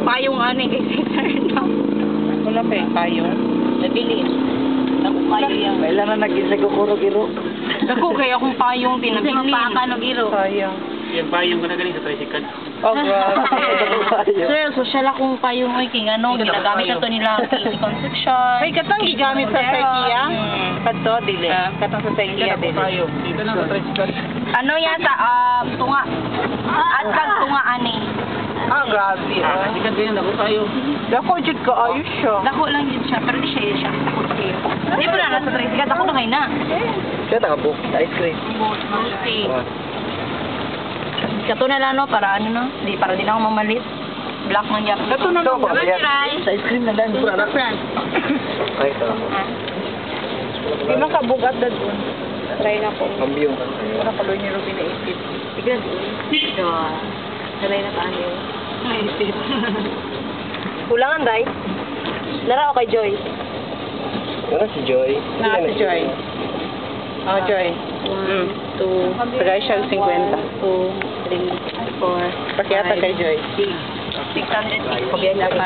payong ani kay Cesar na. Wala pa yung payong. Nabili. Ako payo yan. Kailan na nag-isa ko kuro giro. Dako kay akong payong pinabili. Mapaka no giro. Sayang. Yung payong ko na galing sa tricycle. Oh, grabe. Sir, social akong payong ay king ano, ginagamit na to nila easy construction. Ay, katang gigamit sa Ikea? Kato, dili. Katang sa Ikea, dili. Payong. Dito na sa tricycle. Ano yan sa tunga? At kag tunga ani. Ah, grabe. Sikat ganyan ako payong. Dako, jud ka ayos siya. Dako lang yun siya, pero di siya kursi. Di po na nasa tricycle, dako na kayo na. Siya nakabuk sa ice cream. Kursi. Kato na lang no, para ano no, para di na ako mamalit. Black man yan. Kato na lang. Sa ice cream na lang. Pura na. Ay, salamat. Di man kabugat na dun. Try na ko. Pambiyong. Para paloy ni Ruby na isip. Tignan dito. Salay na tayo. Naisip. Kulangan, Day. Lara o kay Joy? Ano si Joy? Na si Joy. Oh, Joy. 1, 2, Pagay siya 50. 2, 3, 4, Pakyata kay Joy. 600. Pagyan na 5.